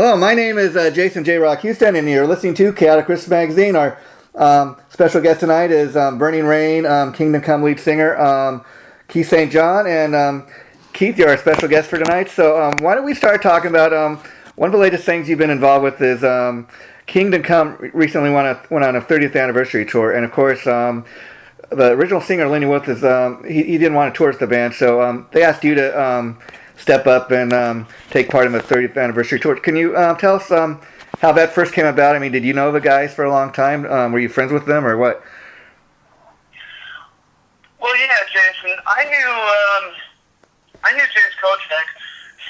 Hello, my name is Jason JROCK Houston, and you're listening to Chaotic Riff Magazine. Our special guest tonight is Burning Rain, Kingdom Come lead singer, Keith St. John. And Keith, you're our special guest for tonight. So why don't we start talking about one of the latest things you've been involved with is Kingdom Come recently went on a 30th anniversary tour. And of course, the original singer, Lenny Wolfe, he didn't want to tour with the band, so they asked you to step up and take part in the 30th anniversary tour. Can you tell us how that first came about? I mean, did you know the guys for a long time? Were you friends with them or what? Well, yeah, Jason. I knew James Kottak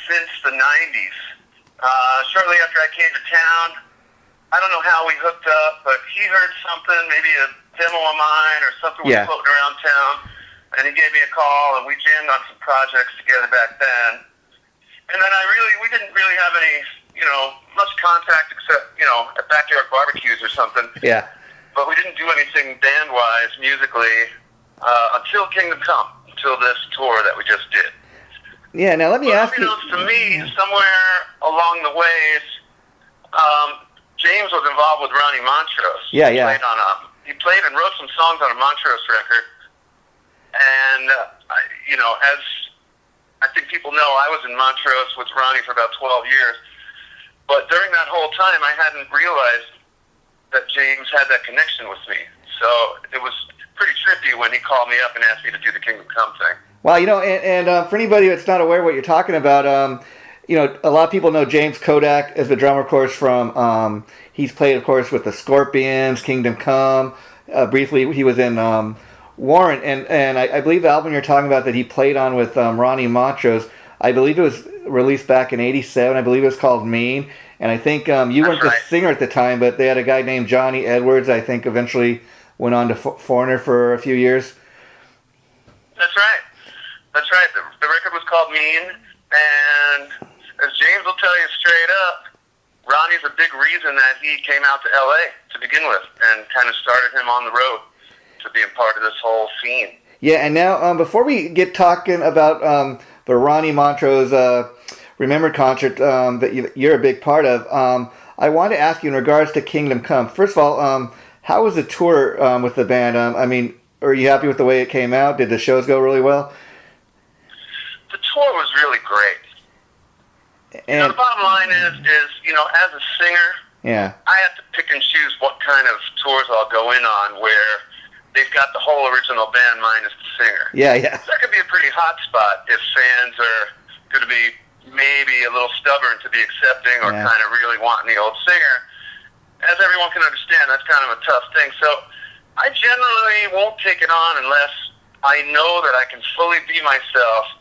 since the 90s. Shortly after I came to town, I don't know how we hooked up, but he heard something, maybe a demo of mine or something was floating around town. And he gave me a call, and we jammed on some projects together back then. And then we didn't really have any, much contact except, at backyard barbecues or something. Yeah. But we didn't do anything band-wise, musically, until Kingdom Come, until this tour that we just did. Yeah, now let me ask you. To me, somewhere along the ways, James was involved with Ronnie Montrose. Yeah. He played and wrote some songs on a Montrose record. And, as I think people know, I was in Montrose with Ronnie for about 12 years. But during that whole time, I hadn't realized that James had that connection with me. So it was pretty trippy when he called me up and asked me to do the Kingdom Come thing. Well, and for anybody that's not aware of what you're talking about, a lot of people know James Kottak as the drummer, of course, from, he's played, of course, with the Scorpions, Kingdom Come. Briefly, he was in Warrant, and I believe the album you're talking about that he played on with Ronnie Montrose, I believe it was released back in '87. I believe it was called Mean, and I think you weren't the singer at the time, but they had a guy named Johnny Edwards. I think eventually went on to Foreigner for a few years. That's right. The record was called Mean, and as James will tell you straight up, Ronnie's a big reason that he came out to L.A. to begin with, and kind of started him on the road to being part of this whole scene. Yeah, and now before we get talking about the Ronnie Montrose Remembered concert that you're a big part of, I want to ask you in regards to Kingdom Come. First of all, how was the tour with the band? Are you happy with the way it came out? Did the shows go really well? The tour was really great. And the bottom line is as a singer, I have to pick and choose what kind of tours I'll go in on where they've got the whole original band minus the singer. Yeah. So that could be a pretty hot spot if fans are going to be maybe a little stubborn to be accepting or kind of really wanting the old singer. As everyone can understand, that's kind of a tough thing. So I generally won't take it on unless I know that I can fully be myself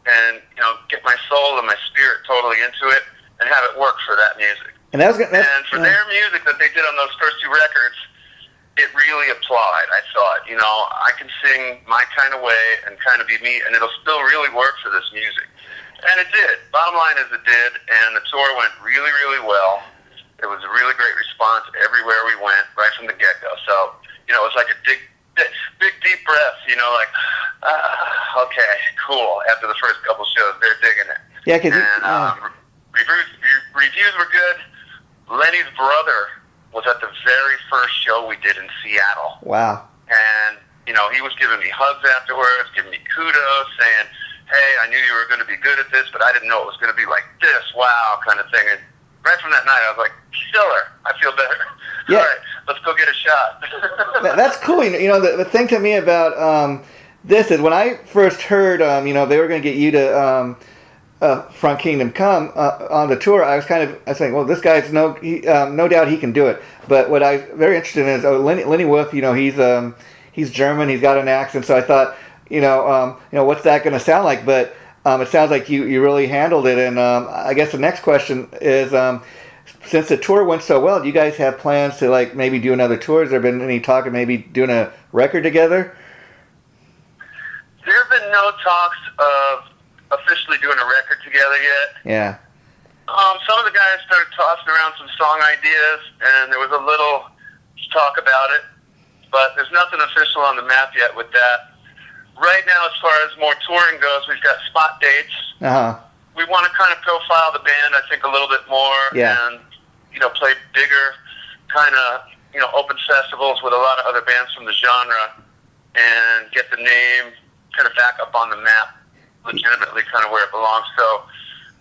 and, get my soul and my spirit totally into it and have it work for that music. And for their music that they did on those first two records, it really applied, I thought. I can sing my kind of way and kind of be me, and it'll still really work for this music. And it did. Bottom line is it did, and the tour went really, really well. It was a really great response everywhere we went, right from the get-go. So, it was like a big, deep breath, okay, cool. After the first couple shows, they're digging it. Yeah, reviews were good. Lenny's brother was at the very first show we did in Seattle. Wow. And, he was giving me hugs afterwards, giving me kudos, saying, hey, I knew you were going to be good at this, but I didn't know it was going to be like this, wow, kind of thing. And right from that night, I was like, killer, I feel better. Yeah. All right, let's go get a shot. That's cool. The thing to me about this is when I first heard, they were going to get you to front Kingdom Come on the tour, I was saying, well, this guy's no doubt he can do it. But what I was very interested in is Lenny Wolfe. He's German, he's got an accent, so I thought, what's that going to sound like? But it sounds like you really handled it. And I guess the next question is, since the tour went so well, do you guys have plans to maybe do another tour? Has there been any talk of maybe doing a record together? There have been no talks of officially doing a record together yet. Yeah. Some of the guys started tossing around some song ideas, and there was a little talk about it, but there's nothing official on the map yet with that. Right now, as far as more touring goes, we've got spot dates. we want to kind of profile the band, I think, a little bit more, and play bigger kind of open festivals with a lot of other bands from the genre, and get the name kind of back up on the map, legitimately, kind of where it belongs. So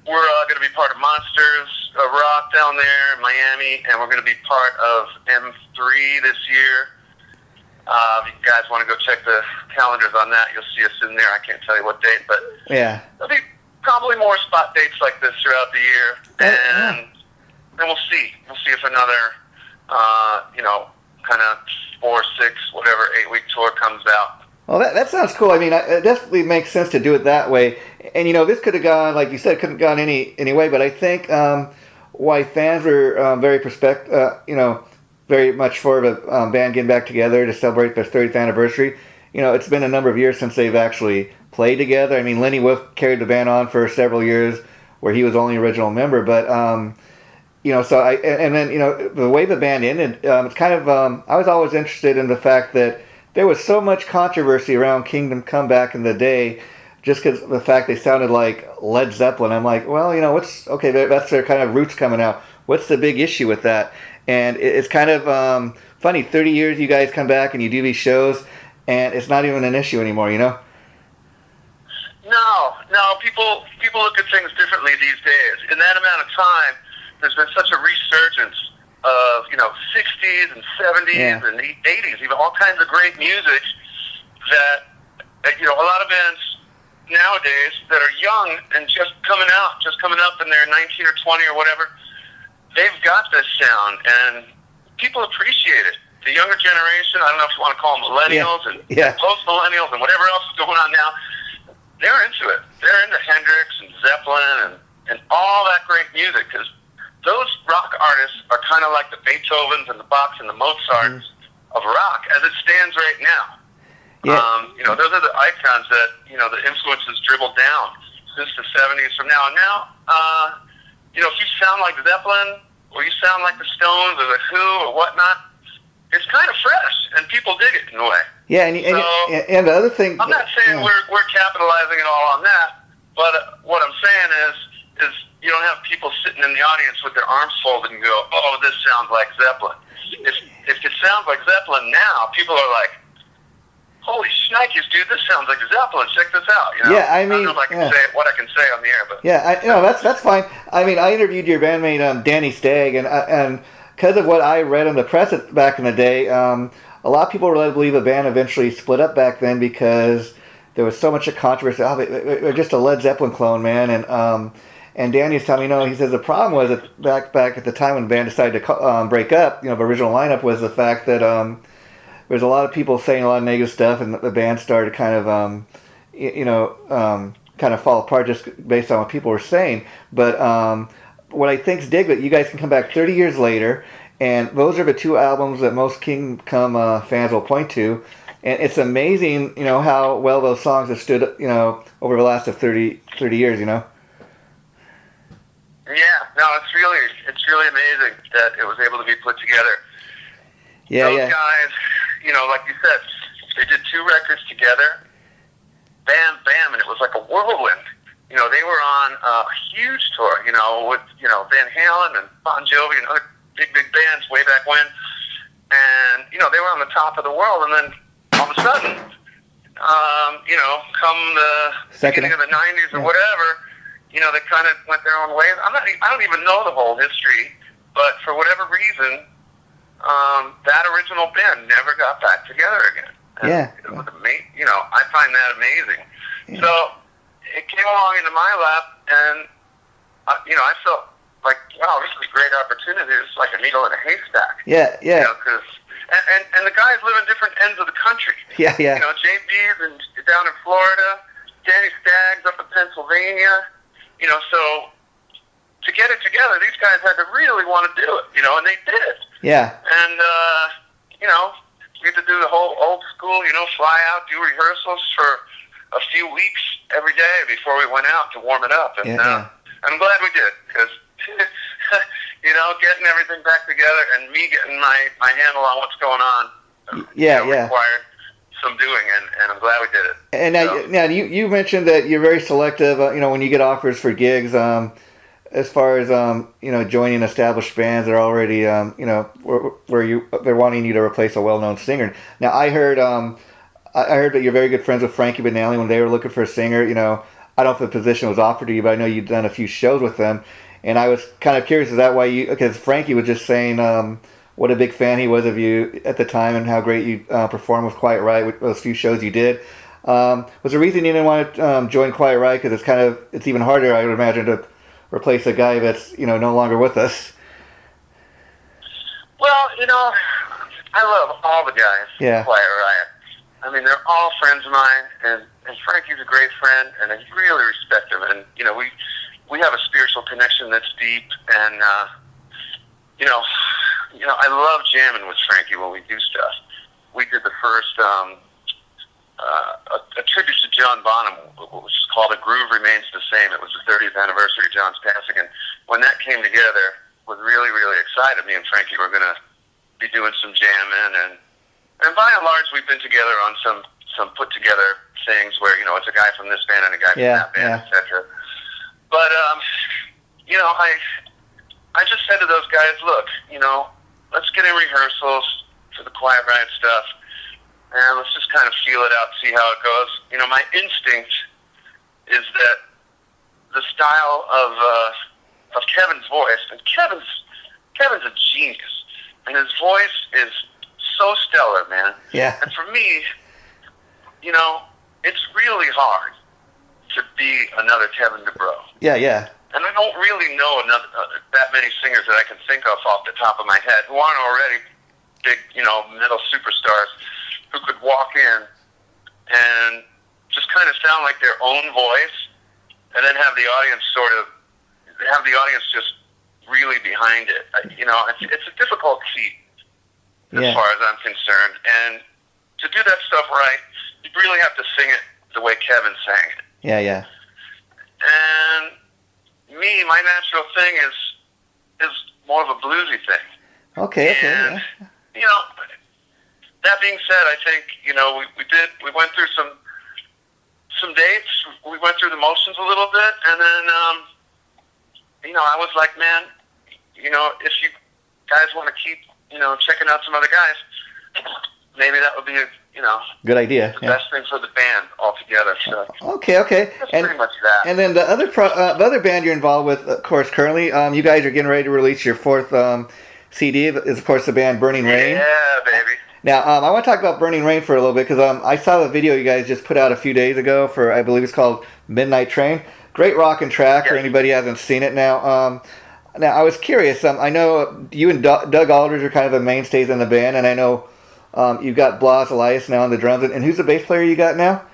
we're going to be part of Monsters Rock down there in Miami, and we're going to be part of M3 this year. If you guys want to go check the calendars on that, you'll see us in there. I can't tell you what date, but there'll be probably more spot dates like this throughout the year, and then we'll see. We'll see if another, kind of 4, 6, whatever, 8-week tour comes out. Well, that sounds cool. I mean, it definitely makes sense to do it that way. And, this could have gone, like you said, couldn't have gone any way, but I think why fans were very much for the band getting back together to celebrate their 30th anniversary. It's been a number of years since they've actually played together. I mean, Lenny Wolfe carried the band on for several years where he was only original member, but the way the band ended, it's kind of I was always interested in the fact that there was so much controversy around Kingdom Come back in the day, just because the fact they sounded like Led Zeppelin. I'm like, well, that's their kind of roots coming out. What's the big issue with that? And it's kind of funny. 30 years you guys come back and you do these shows, and it's not even an issue anymore. No. People look at things differently these days. In that amount of time, there's been such a resurgence of 60s and 70s and 80s, even all kinds of great music that a lot of bands nowadays that are young and just coming up and they're 19 or 20 or whatever, they've got this sound and people appreciate it. The younger generation, I don't know if you want to call them millennials and post-millennials and whatever else is going on now, they're into it. They're into Hendrix and Zeppelin and all that great music, because those rock artists are kind of like the Beethovens and the Bachs and the Mozarts of rock as it stands right now. Those are the icons that, the influences dribbled down since the 70s from now. And now, if you sound like Zeppelin or you sound like the Stones or the Who or whatnot, it's kind of fresh and people dig it in a way. Yeah, and the other thing... I'm not saying we're capitalizing it all on that, but what I'm saying is you don't have people sitting in the audience with their arms folded and go, oh, this sounds like Zeppelin. If it sounds like Zeppelin now, people are like, holy shnikes, dude, this sounds like Zeppelin. Check this out. Yeah, I mean... I don't know if I can say what I can say on the air, but... Yeah, that's fine. I mean, I interviewed your bandmate, Danny Stagg, and because of what I read in the press back in the day, a lot of people were led to believe the band eventually split up back then because there was so much of controversy. Oh, they're just a Led Zeppelin clone, man. And Danny was telling me, he says the problem was that back at the time when the band decided to break up, the original lineup was the fact that there's a lot of people saying a lot of negative stuff, and the band started kind of kind of fall apart just based on what people were saying. But what I think's dig that you guys can come back 30 years later, and those are the two albums that most Kingdom Come fans will point to. And it's amazing, how well those songs have stood, over the last of 30 years, Yeah, no, it's really amazing that it was able to be put together. Those guys, like you said, they did 2 records together, bam, bam, and it was like a whirlwind. They were on a huge tour, with, Van Halen and Bon Jovi and other big bands way back when. And, they were on the top of the world, and then all of a sudden, come the beginning of the 90s or whatever, they kind of went their own ways. I don't even know the whole history, but for whatever reason, that original band never got back together again. And it was amazing. I find that amazing. Yeah. So it came along into my lap, and I felt like, wow, this is a great opportunity. It's like a needle in a haystack. Yeah. Because and the guys live in different ends of the country. Yeah. JB's down in Florida, Danny Stagg's up in Pennsylvania. So to get it together, these guys had to really want to do it, and they did. Yeah. And, we had to do the whole old school, fly out, do rehearsals for a few weeks every day before we went out to warm it up. And I'm glad we did, because, getting everything back together and me getting my handle on what's going on, required some doing, and I'm glad we did it. And now you mentioned that you're very selective, when you get offers for gigs, as far as joining established bands that are already where they're wanting you to replace a well-known singer. Now I heard that you're very good friends with Frankie Banali when they were looking for a singer. I don't know if the position was offered to you, but I know you've done a few shows with them, and I was kind of curious, is that why because Frankie was just saying what a big fan he was of you at the time and how great you performed with Quiet Riot with those few shows you did. Was the reason you didn't want to join Quiet Riot because it's even harder, I would imagine, to replace a guy that's no longer with us? Well, I love all the guys in Quiet Riot. I mean, they're all friends of mine, and Frankie's a great friend, and I really respect him. And we have a spiritual connection that's deep, and I love jamming with Frankie when we do stuff. We did the first a tribute to John Bonham, which is called "A Groove Remains the Same." It was the 30th anniversary of John's passing, and when that came together, was really, really excited. Me and Frankie were going to be doing some jamming, and by and large, we've been together on some put together things where it's a guy from this band and a guy from that band, etc. But I just said to those guys, look, let's get in rehearsals for the Quiet Riot stuff, and let's just kind of feel it out, see how it goes. My instinct is that the style of Kevin's voice, and Kevin's a genius, and his voice is so stellar, man. Yeah. And for me, it's really hard to be another Kevin DuBrow. Yeah, yeah. And I don't really know that many singers that I can think of off the top of my head who aren't already big, metal superstars who could walk in and just kind of sound like their own voice, and then have the audience just really behind it. It's a difficult feat as far as I'm concerned, and to do that stuff right, you really have to sing it the way Kevin sang it. Yeah, yeah. And me, my natural thing is more of a bluesy thing. Okay. And, that being said, I think, we went through some dates, we went through the motions a little bit, and then, I was like, man, if you guys want to keep, checking out some other guys, maybe that would be good idea. The best thing for the band altogether. So. Okay. That's pretty much that. And then the other band you're involved with, of course, currently, you guys are getting ready to release your fourth CD. Is of course the band Burning Rain. Yeah, baby. Now I want to talk about Burning Rain for a little bit because I saw the video you guys just put out a few days ago for, I believe it's called Midnight Train. Great rockin' track for anybody who hasn't seen it. Now I was curious. I know you and Doug Aldrich are kind of the mainstays in the band, and I know. You've got Blas Elias now on the drums, and who's the bass player you got now?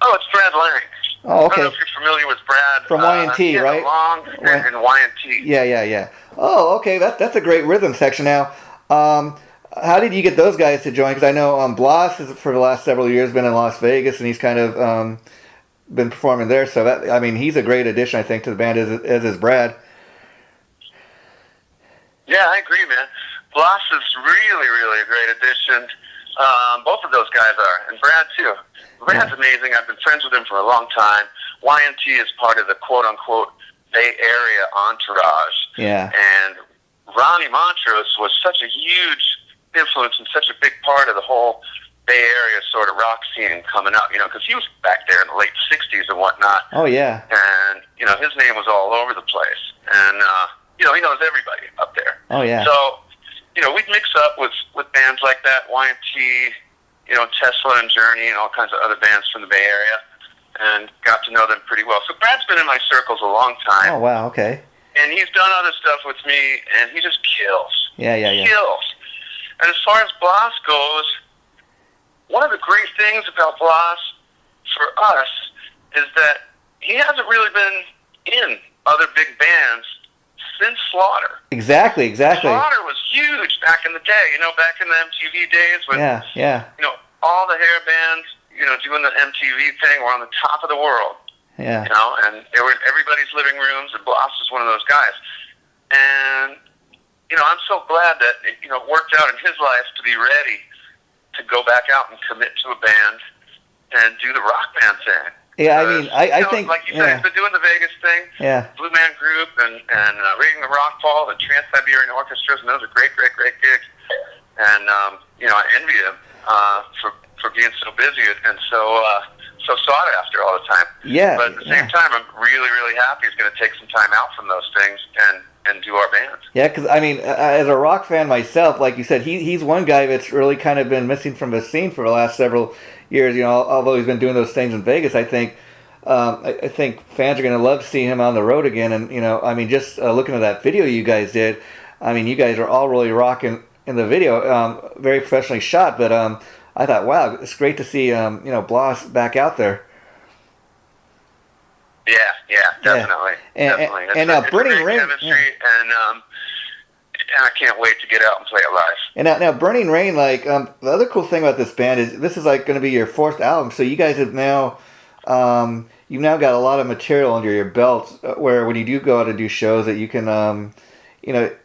Oh, it's Brad Lang. Oh, okay. I don't know if you're familiar with Brad. From Y&T, right? A long stint in Y&T. Yeah. Oh, okay. That's a great rhythm section. Now, how did you get those guys to join? Because I know Blas has, for the last several years, been in Las Vegas, and he's kind of been performing there. So he's a great addition, I think, to the band as is Brad. Yeah, I agree, man. Blas is really, really a great addition. Both of those guys are, and Brad too. Brad's amazing. I've been friends with him for a long time. Y&T is part of the quote-unquote Bay Area entourage. Yeah. And Ronnie Montrose was such a huge influence and such a big part of the whole Bay Area sort of rock scene coming up, because he was back there in the late 60s and whatnot. Oh, yeah. And, his name was all over the place. And, he knows everybody up there. Oh, yeah. So, we'd mix up with bands like that, Y&T, Tesla and Journey and all kinds of other bands from the Bay Area, and got to know them pretty well. So Brad's been in my circles a long time. Oh, wow, okay. And he's done other stuff with me, and he just kills. Yeah. Kills. And as far as Blas goes, one of the great things about Blas for us is that he hasn't really been in other big bands since Slaughter. Exactly. Slaughter was huge back in the day, back in the MTV days when, all the hair bands, doing the MTV thing were on the top of the world. Yeah. And they were in everybody's living rooms, and Blas was one of those guys. And, I'm so glad that it, worked out in his life to be ready to go back out and commit to a band and do the rock band thing. Yeah, I mean, I think, like you said, he's been doing the Vegas thing, Blue Man Group, and Reading the Rock Hall, the Trans-Siberian Orchestras, and those are great gigs. And I envy him for being so busy and so sought after all the time. Yeah. But at the same time, I'm really, really happy he's going to take some time out from those things and do our band. Yeah, because I mean, as a rock fan myself, like you said, he's one guy that's really kind of been missing from the scene for the last several years. Although he's been doing those things in Vegas, I think fans are going to love to see him on the road again. And I mean, just looking at that video you guys did, I mean, you guys are all really rocking in the video, very professionally shot. But I thought, wow, it's great to see Blas back out there. Yeah, definitely. Definitely. And now Burning Rain, chemistry, and I can't wait to get out and play it live. And now Burning Rain, like the other cool thing about this band is this is like going to be your 4th album, so you guys have now you've now got a lot of material under your belt, where when you do go out and do shows, that you can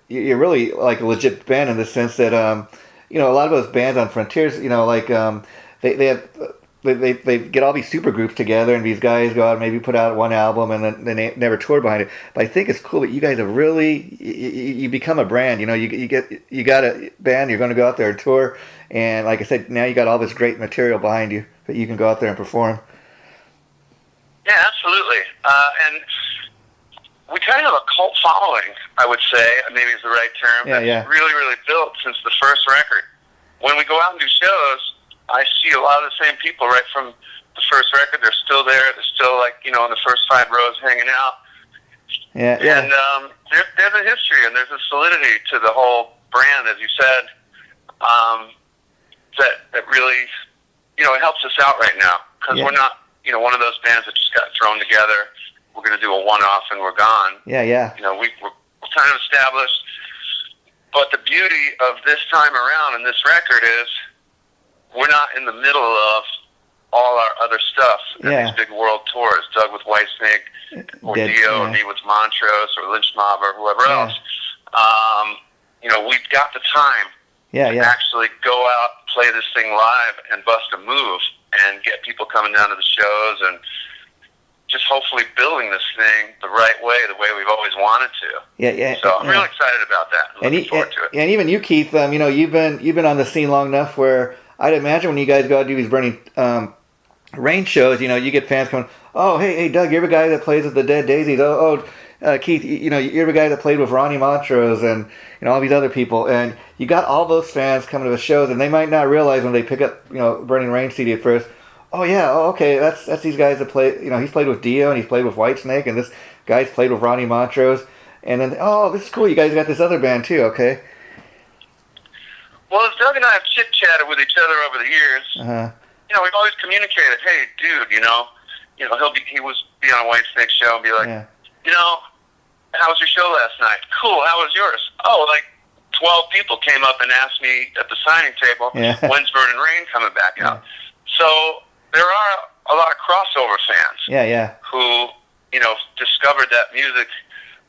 you're really like a legit band in the sense that a lot of those bands on Frontiers, they get all these super groups together, and these guys go out and maybe put out one album and then they never tour behind it. But I think it's cool that you guys have really you become a brand. You got a band, you're going to go out there and tour, and like I said, now you got all this great material behind you that you can go out there and perform. Yeah, absolutely. And we kind of have a cult following, I would say, maybe is the right term. Yeah. Really, really built since the first record. When we go out and do shows, I see a lot of the same people right from the first record. They're still there. They're still in the first 5 rows hanging out. Yeah. And there's a history and there's a solidity to the whole brand, as you said, that really, it helps us out right now because we're not, one of those bands that just got thrown together. We're going to do a one-off and we're gone. Yeah. We're kind of established. But the beauty of this time around and this record is we're not in the middle of all our other stuff and these big world tours, Doug with Whitesnake, or Dio, or me with Montrose, or Lynch Mob, or whoever else. We've got the time to actually go out, play this thing live, and bust a move, and get people coming down to the shows, and just hopefully building this thing the right way, the way we've always wanted to. Yeah. So I'm really excited about that. I'm looking forward to it. And even you, Keith, you've been on the scene long enough where I'd imagine when you guys go out and do these Burning Rain shows, you get fans coming, oh, hey, Doug, you're the guy that plays with the Dead Daisies. Keith, you're the guy that played with Ronnie Montrose and all these other people. And you got all those fans coming to the shows, and they might not realize when they pick up, Burning Rain CD at first, okay, that's these guys that play, he's played with Dio and he's played with Whitesnake, and this guy's played with Ronnie Montrose. And then, this is cool, you guys got this other band too, okay? Well, as Doug and I have chit-chatted with each other over the years, we've always communicated, hey, dude, he would be on a Whitesnake show and be like, how was your show last night? Cool, how was yours? 12 people came up and asked me at the signing table, when's Burning Rain coming back out? So there are a lot of crossover fans who, discovered that music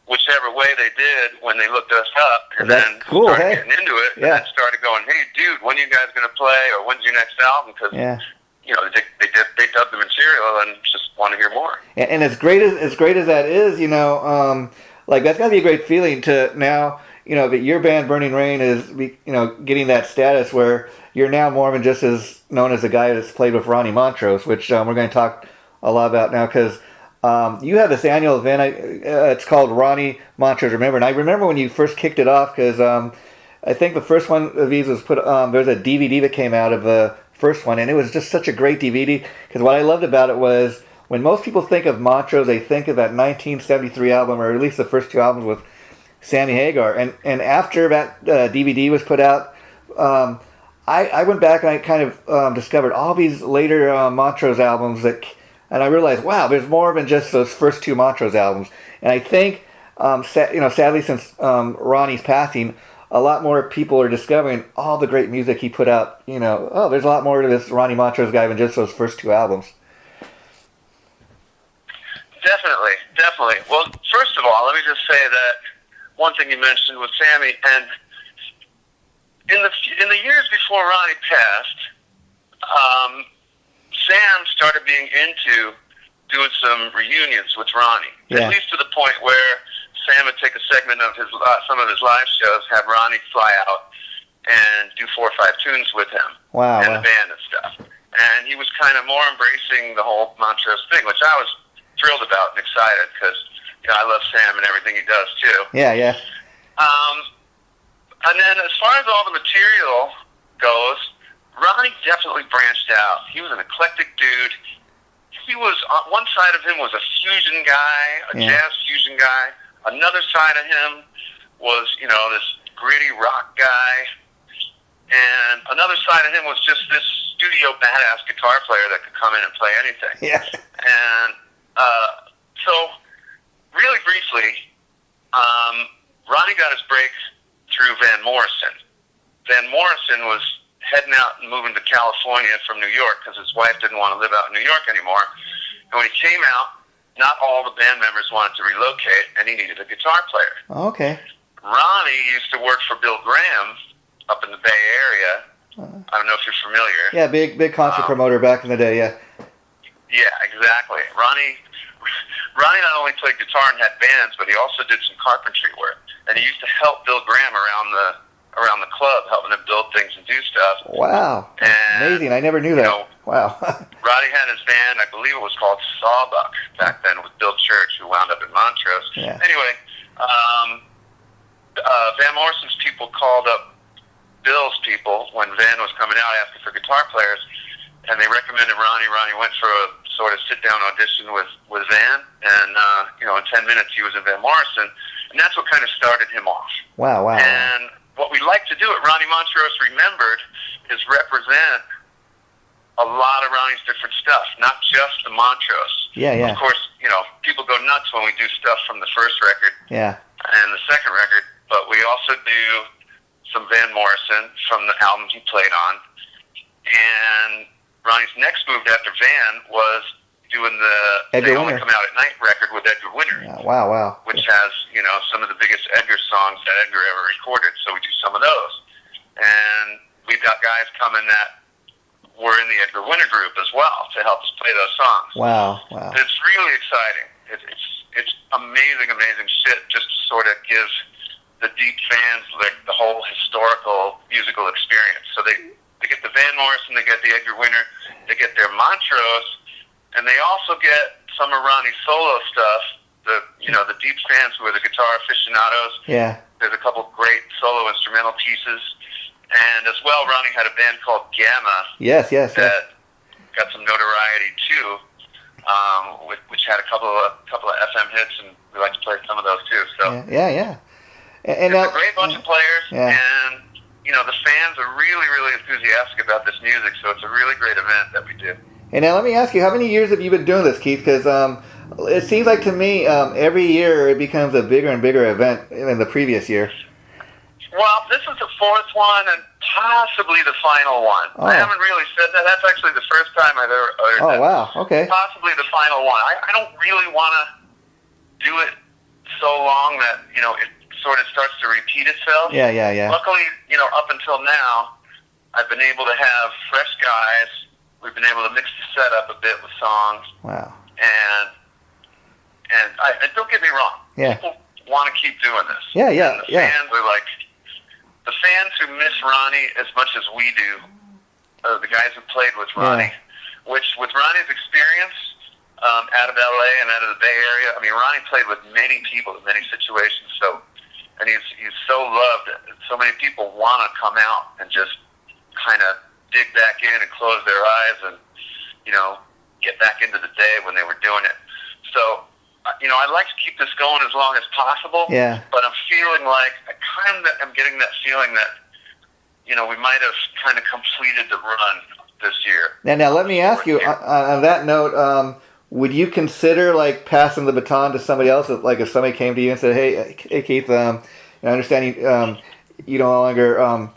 whichever way they did when they looked us up, and then started getting into it, and then started going, hey, dude, when are you guys going to play, or when's your next album? Because, they dug the material and just want to hear more. And as great as that is, that's got to be a great feeling to now, that your band Burning Rain is, getting that status where you're now more than just as known as the guy that's played with Ronnie Montrose, which we're going to talk a lot about now, because you have this annual event. It's called Ronnie Montrose Remember, and I remember when you first kicked it off, because I think the first one of these was put. There's a DVD that came out of the first one, and it was just such a great DVD. Because what I loved about it was when most people think of Montrose, they think of that 1973 album, or at least the first 2 albums with Sammy Hagar. And after that DVD was put out, I went back and I kind of discovered all these later Montrose albums and I realized, wow, there's more than just those first 2 Montrose albums. And I think, sadly, since Ronnie's passing, a lot more people are discovering all the great music he put out. There's a lot more to this Ronnie Montrose guy than just those first 2 albums. Definitely. Well, first of all, let me just say that one thing you mentioned was Sammy, and in the years before Ronnie passed, Sam started being into doing some reunions with Ronnie, Yeah. at least to the point where Sam would take a segment of some of his live shows, have Ronnie fly out and do 4 or 5 tunes with him Wow. and the band and stuff. And he was kind of more embracing the whole Montrose thing, which I was thrilled about and excited because I love Sam and everything he does too. Yeah, yeah. And then as far as all the material goes, Ronnie definitely branched out. He was an eclectic dude. He was, one side of him was a fusion guy, a jazz fusion guy. Another side of him was, this gritty rock guy. And another side of him was just this studio badass guitar player that could come in and play anything. Yeah. And so, really briefly, Ronnie got his break through Van Morrison. Van Morrison was heading out and moving to California from New York because his wife didn't want to live out in New York anymore. And when he came out, not all the band members wanted to relocate, and he needed a guitar player. Okay. Ronnie used to work for Bill Graham up in the Bay Area. I don't know if you're familiar. Yeah, big concert promoter back in the day, yeah. Yeah, exactly. Ronnie not only played guitar and had bands, but he also did some carpentry work. And he used to help Bill Graham around the club, helping him build things and do stuff. Wow. And, amazing. I never knew that. Wow. Roddy had his band, I believe it was called Sawbuck back then, with Bill Church, who wound up in Montrose. Yeah. Anyway, Van Morrison's people called up Bill's people when Van was coming out asking for guitar players, and they recommended Ronnie. Ronnie went for a sort of sit-down audition with Van, and in 10 minutes he was in Van Morrison, and that's what kind of started him off. Wow. And what we like to do at Ronnie Montrose Remembered is represent a lot of Ronnie's different stuff, not just the Montrose. Yeah. Of course, people go nuts when we do stuff from the first record and the second record, but we also do some Van Morrison from the album he played on. And Ronnie's next move after Van was doing the They Only Come Out at Night record with Edgar Winter. Yeah, wow. Which has, some of the biggest Edgar songs that Edgar ever recorded, so we do some of those. And we've got guys coming that were in the Edgar Winter group as well to help us play those songs. Wow. It's really exciting. It's amazing shit just to sort of give the deep fans the whole historical musical experience. So they get the Van Morrison, they get the Edgar Winter, they get their Montrose, and they also get some of Ronnie's solo stuff. The deep fans who are the guitar aficionados. Yeah. There's a couple great solo instrumental pieces, and as well, Ronnie had a band called Gamma. Yes. That got some notoriety too, which had a couple of FM hits, and we like to play some of those too. So yeah. And it's a great bunch of players, and the fans are really, really enthusiastic about this music. So it's a really great event that we do. And now let me ask you, how many years have you been doing this, Keith? Because it seems like to me every year it becomes a bigger and bigger event than the previous year. Well, this is the 4th one and possibly the final one. Oh. I haven't really said that. That's actually the first time I've ever heard that. Oh, wow. Okay. Possibly the final one. I don't really want to do it so long that, it sort of starts to repeat itself. Yeah. Luckily, up until now, I've been able to have fresh guys. We've been able to mix the setup a bit with songs. Wow. And don't get me wrong. Yeah. People want to keep doing this. Yeah. And the fans are like, the fans who miss Ronnie as much as we do, the guys who played with Ronnie, which with Ronnie's experience out of LA and out of the Bay Area, Ronnie played with many people in many situations. And he's so loved. So many people want to come out and just kind of dig back in and close their eyes and, get back into the day when they were doing it. So, I'd like to keep this going as long as possible. Yeah. But I'm feeling like I'm getting that feeling that, we might have kind of completed the run this year. Now let me ask you, on that note, would you consider passing the baton to somebody else? If somebody came to you and said, "Hey Keith, I understand you no longer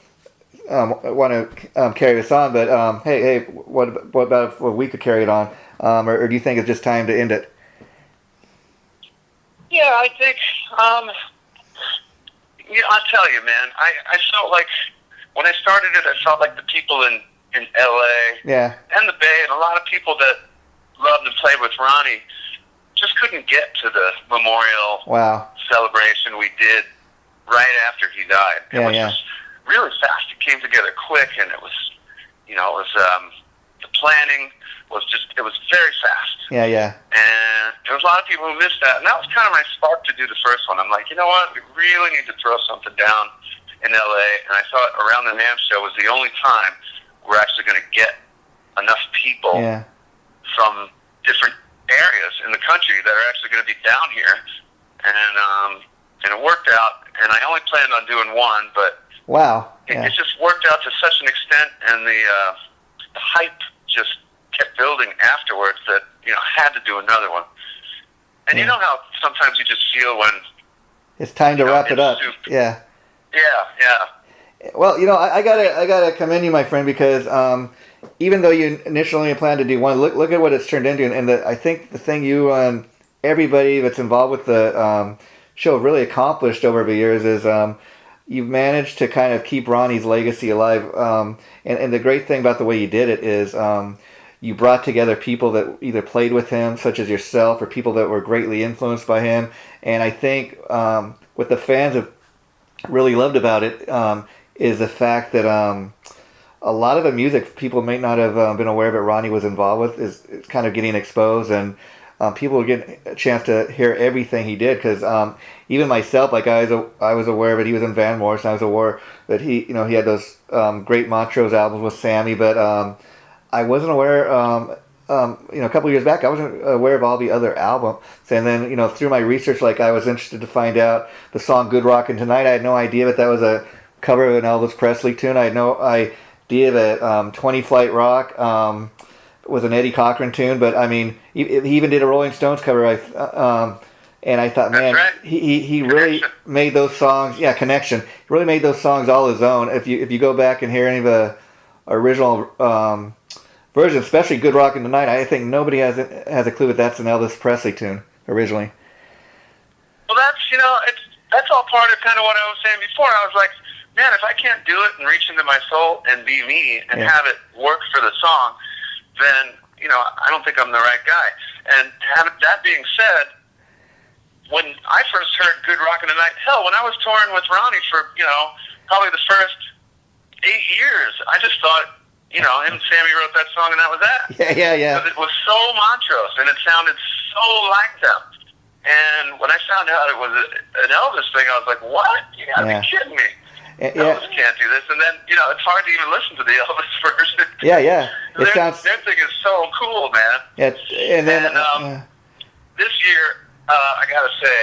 want to carry this on, but hey, what about if we could carry it on? Or do you think it's just time to end it?" Yeah, I think, I'll tell you, man, I felt like, when I started it, I felt like the people in in L.A. And the Bay, and a lot of people that loved and played with Ronnie just couldn't get to the memorial celebration we did right after he died. It was just really fast. It came together quick, and it was, the planning it was very fast. And there was a lot of people who missed that, and that was kind of my spark to do the first one. I'm like, you know what, we really need to throw something down in L.A., and I thought Around the NAMM show was the only time we're actually going to get enough people from different areas in the country that are actually going to be down here, and it worked out, and I only planned on doing one, but it just worked out to such an extent, and the hype just kept building afterwards that, had to do another one. And you know how sometimes you just feel when it's time to wrap it up. Yeah. Well, I gotta commend you, my friend, because even though you initially planned to do one, look at what it's turned into, and I think the thing you and everybody that's involved with the show really accomplished over the years is you've managed to kind of keep Ronnie's legacy alive. And the great thing about the way you did it is you brought together people that either played with him, such as yourself, or people that were greatly influenced by him. And I think what the fans have really loved about it is the fact that a lot of the music people may not have been aware that Ronnie was involved with is kind of getting exposed, and people will get a chance to hear everything he did. Because even myself, like I was aware that he was in Van Morrison. I was aware that he had those great Montrose albums with Sammy, but I wasn't aware. A couple of years back, I wasn't aware of all the other albums. And then, through my research, like I was interested to find out the song "Good Rockin' Tonight." I had no idea that was a cover of an Elvis Presley tune. I had no idea that 20 Flight Rock was an Eddie Cochran tune. But I mean, he even did a Rolling Stones cover. And I thought, man, he really made those songs. Yeah, Connection. He really made those songs all his own. If you go back and hear any of the original version, especially "Good Rockin' Tonight," I think nobody has a clue that that's an Elvis Presley tune originally. Well, that's all part of kind of what I was saying before. I was like, man, if I can't do it and reach into my soul and be me and have it work for the song, then I don't think I'm the right guy. And that being said, when I first heard "Good Rockin' Tonight," hell, when I was touring with Ronnie for probably the first 8 years, I just thought, him and Sammy wrote that song and that was that. Yeah. Because it was so Montrose and it sounded so like them. And when I found out it was an Elvis thing, I was like, what? You gotta be kidding me. Elvis can't do this. And then, it's hard to even listen to the Elvis version. Yeah. Their thing is so cool, man. Yeah, and then this year, I gotta say,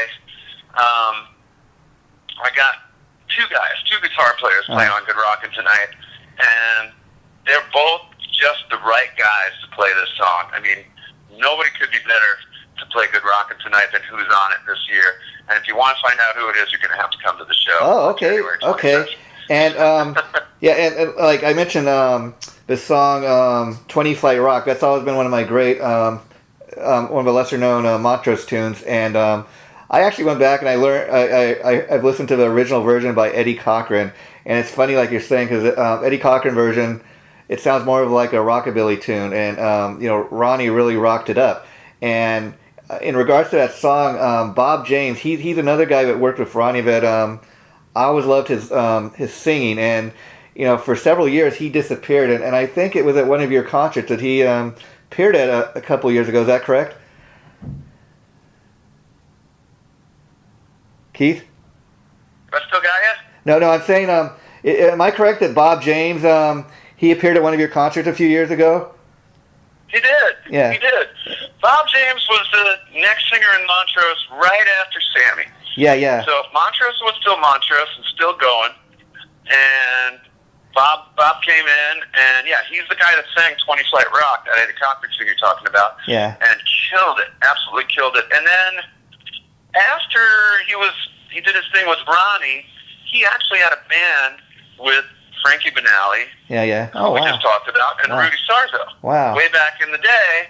I got two guitar players playing on "Good Rockin' Tonight," and they're both just the right guys to play this song. I mean, nobody could be better to play "Good Rockin' Tonight" than who's on it this year. And if you want to find out who it is, you're going to have to come to the show. Oh, okay. And and like I mentioned, this song 20 Flight Rock. That's always been one of my great, one of the lesser known Montrose tunes. And I actually went back and I learned. I've listened to the original version by Eddie Cochran, and it's funny, like you're saying, because Eddie Cochran version, it sounds more of like a rockabilly tune, and Ronnie really rocked it up. And in regards to that song, Bob James, he's another guy that worked with Ronnie that I always loved his singing, and for several years he disappeared, and I think it was at one of your concerts that he appeared at a couple of years ago. Is that correct, Keith? I still got you? No, I'm saying, am I correct that Bob James, he appeared at one of your concerts a few years ago? He did. Yeah. He did. Bob James was the next singer in Montrose right after Sammy. Yeah. So Montrose was still Montrose and still going, and Bob came in, and he's the guy that sang 20 Flight Rock, that Eddie Cochran song you're talking about. Yeah. And killed it, absolutely killed it. And then after he did his thing with Ronnie, he actually had a band with Frankie Banali, who we just talked about, and Rudy Sarzo. Wow. Way back in the day.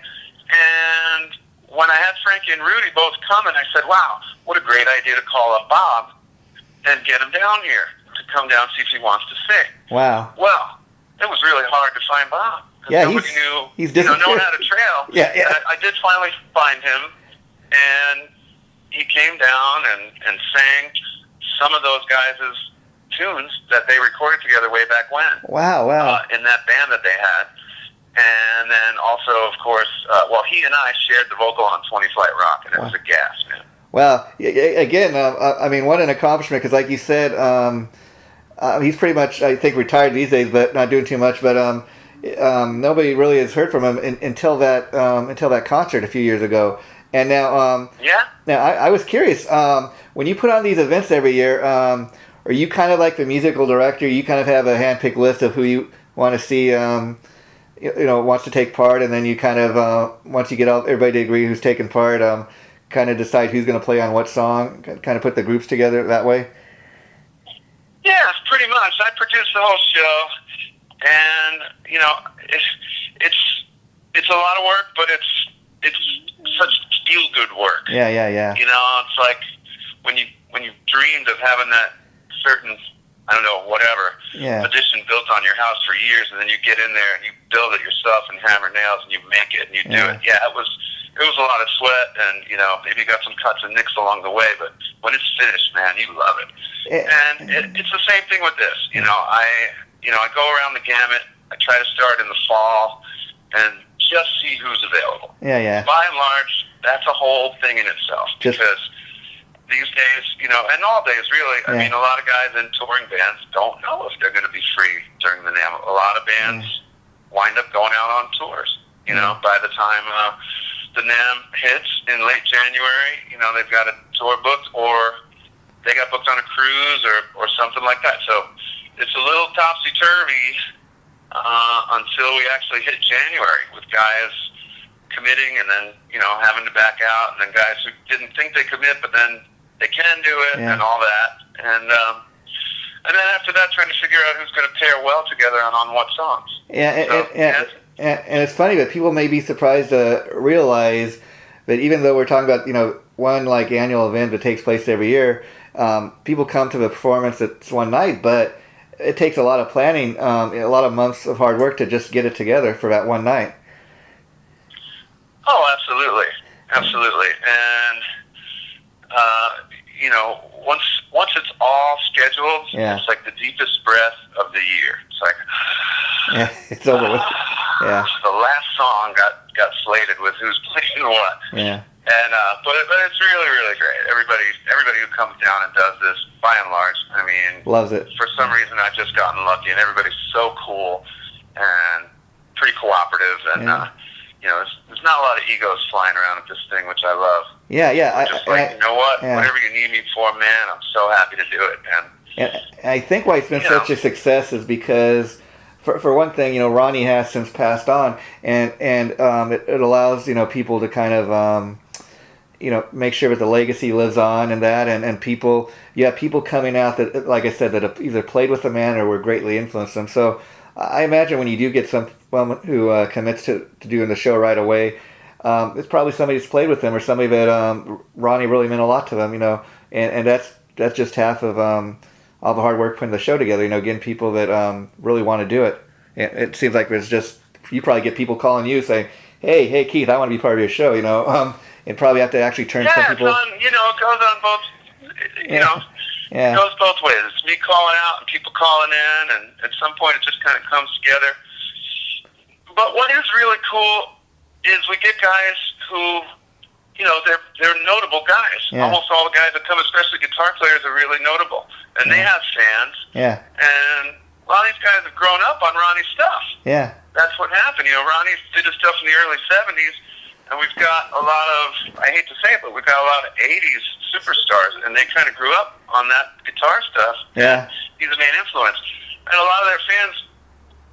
And when I had Frankie and Rudy both coming, I said, wow, what a great idea to call up Bob and get him down here to come down and see if he wants to sing. Wow. Well, it was really hard to find Bob. Yeah, nobody knew, he's no one had a trail. Yeah, yeah. I did finally find him, and he came down and sang some of those guys' tunes that they recorded together way back when. Wow. In that band that they had. And then also, of course, he and I shared the vocal on 20 Flight Rock, and it was a gas, man. Well, again, I mean, what an accomplishment, because like you said, he's pretty much, I think, retired these days, but not doing too much, but nobody really has heard from him until that concert a few years ago. And now, now I was curious, when you put on these events every year, are you kind of like the musical director? You kind of have a hand-picked list of who you want to see, wants to take part, and then you kind of, once you get everybody to agree who's taking part, kind of decide who's going to play on what song, kind of put the groups together that way? Yeah, pretty much. I produce the whole show, and, it's a lot of work, but it's such feel-good work. Yeah. It's like when you dreamed of having that certain, I don't know, whatever, addition built on your house for years, and then you get in there and you build it yourself and hammer nails and you make it and you do it. Yeah, it was a lot of sweat, and maybe you got some cuts and nicks along the way, but when it's finished, man, you love it. And it's the same thing with this. I go around the gamut. I try to start in the fall and just see who's available. Yeah. By and large, that's a whole thing in itself, because these days, and all days really, I mean, a lot of guys in touring bands don't know if they're going to be free during the NAMM. A lot of bands wind up going out on tours. By the time the NAMM hits in late January, they've got a tour booked, or they got booked on a cruise or something like that. So it's a little topsy-turvy until we actually hit January, with guys committing and then, having to back out, and then guys who didn't think they commit, but then they can do it, and all that. And then after that, trying to figure out who's going to pair well together and on what songs. And it's funny that people may be surprised to realize that even though we're talking about, one like annual event that takes place every year, people come to the performance that's one night, but it takes a lot of planning, a lot of months of hard work to just get it together for that one night. Oh, absolutely. And, once it's all scheduled, it's like the deepest breath of the year. It's like, it's over with. Yeah. The last song got slated with who's playing what. Yeah. And but it's really, really great. Everybody who comes down and does this, by and large, I mean, loves it. For some reason, I've just gotten lucky, and everybody's so cool and pretty cooperative, and there's not a lot of egos flying around at this thing, which I love. Yeah. You know what? Whatever you need me for, man, I'm so happy to do it. And I think why it's been such a success is because, for one thing, Ronnie has since passed on, and it allows people to kind of make sure that the legacy lives on, and people coming out that, like I said, that have either played with the man or were greatly influenced them. So I imagine when you do get someone who commits to doing the show right away, it's probably somebody who's played with them, or somebody that Ronnie really meant a lot to them, and that's just half of all the hard work putting the show together, getting people that really want to do it. It seems like there's just, you probably get people calling you saying, hey Keith, I want to be part of your show, and probably have to actually turn some people. It goes on both, it goes both ways. It's me calling out and people calling in, and at some point it just kind of comes together. But what is really cool is we get guys who, they're notable guys. Yeah. Almost all the guys that come, especially guitar players, are really notable. And they have fans. Yeah. And a lot of these guys have grown up on Ronnie's stuff. Yeah. That's what happened. Ronnie did his stuff in the early 70s, and we've got a lot of, I hate to say it, but we've got a lot of 80s superstars, and they kind of grew up on that guitar stuff. Yeah. He's a main influence. And a lot of their fans